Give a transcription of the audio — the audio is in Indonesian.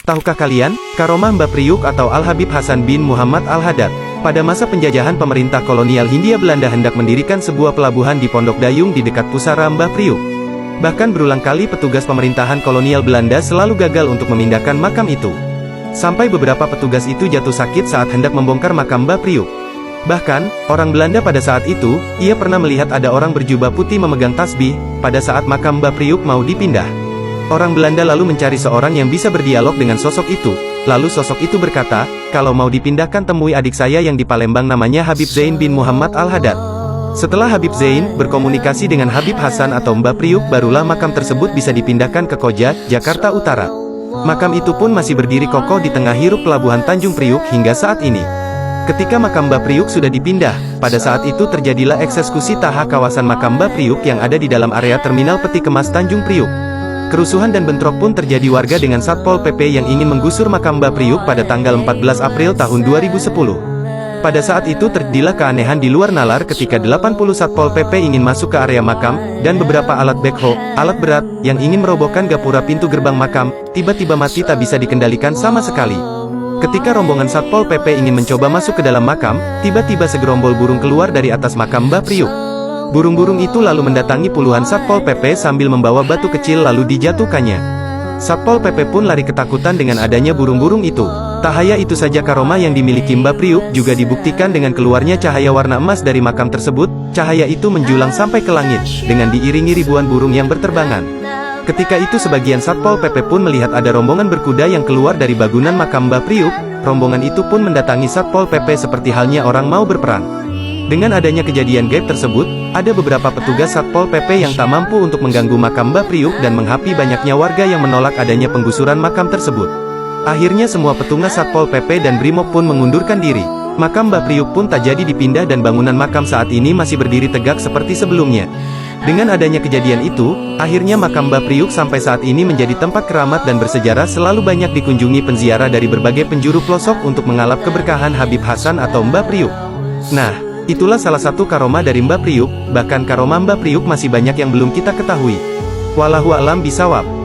Tahukah kalian, karomah Mbah Priuk atau Al-Habib Hasan bin Muhammad Al-Haddad? Pada masa penjajahan pemerintah kolonial Hindia Belanda hendak mendirikan sebuah pelabuhan di Pondok Dayung di dekat pusara Mbah Priuk. Bahkan berulang kali petugas pemerintahan kolonial Belanda selalu gagal untuk memindahkan makam itu. Sampai beberapa petugas itu jatuh sakit saat hendak membongkar makam Mbah Priuk. Bahkan, orang Belanda pada saat itu, ia pernah melihat ada orang berjubah putih memegang tasbih, pada saat makam Mbah Priuk mau dipindah. Orang Belanda lalu mencari seorang yang bisa berdialog dengan sosok itu. Lalu sosok itu berkata, kalau mau dipindahkan temui adik saya yang di Palembang namanya Habib Zain bin Muhammad Al-Haddad. Setelah Habib Zain berkomunikasi dengan Habib Hasan atau Mbah Priuk, barulah makam tersebut bisa dipindahkan ke Koja, Jakarta Utara. Makam itu pun masih berdiri kokoh di tengah hiruk pelabuhan Tanjung Priuk hingga saat ini. Ketika makam Mbah Priuk sudah dipindah, pada saat itu terjadilah eksekusi tahap kawasan makam Mbah Priuk yang ada di dalam area terminal peti kemas Tanjung Priuk. Kerusuhan dan bentrok pun terjadi warga dengan Satpol PP yang ingin menggusur makam Mbah Priuk pada tanggal 14 April tahun 2010. Pada saat itu terjadilah keanehan di luar nalar ketika 80 Satpol PP ingin masuk ke area makam, dan beberapa alat backhoe, alat berat, yang ingin merobohkan gapura pintu gerbang makam, tiba-tiba mati tak bisa dikendalikan sama sekali. Ketika rombongan Satpol PP ingin mencoba masuk ke dalam makam, tiba-tiba segerombol burung keluar dari atas makam Mbah Priuk. Burung-burung itu lalu mendatangi puluhan Satpol PP sambil membawa batu kecil lalu dijatuhkannya. Satpol PP pun lari ketakutan dengan adanya burung-burung itu. Tak hanya itu saja, karomah yang dimiliki Mbah Priuk juga dibuktikan dengan keluarnya cahaya warna emas dari makam tersebut. Cahaya itu menjulang sampai ke langit, dengan diiringi ribuan burung yang berterbangan. Ketika itu sebagian Satpol PP pun melihat ada rombongan berkuda yang keluar dari bangunan makam Mbah Priuk. Rombongan itu pun mendatangi Satpol PP seperti halnya orang mau berperang. Dengan adanya kejadian gaib tersebut, ada beberapa petugas Satpol PP yang tak mampu untuk mengganggu makam Mbah Priuk dan menghapi banyaknya warga yang menolak adanya penggusuran makam tersebut. Akhirnya semua petugas Satpol PP dan Brimob pun mengundurkan diri. Makam Mbah Priuk pun tak jadi dipindah dan bangunan makam saat ini masih berdiri tegak seperti sebelumnya. Dengan adanya kejadian itu, akhirnya makam Mbah Priuk sampai saat ini menjadi tempat keramat dan bersejarah, selalu banyak dikunjungi penziarah dari berbagai penjuru pelosok untuk mengalap keberkahan Habib Hasan atau Mbah Priuk. Nah, itulah salah satu karomah dari Mbah Priuk. Bahkan karomah Mbah Priuk masih banyak yang belum kita ketahui. Wallahu a'lam bishawab.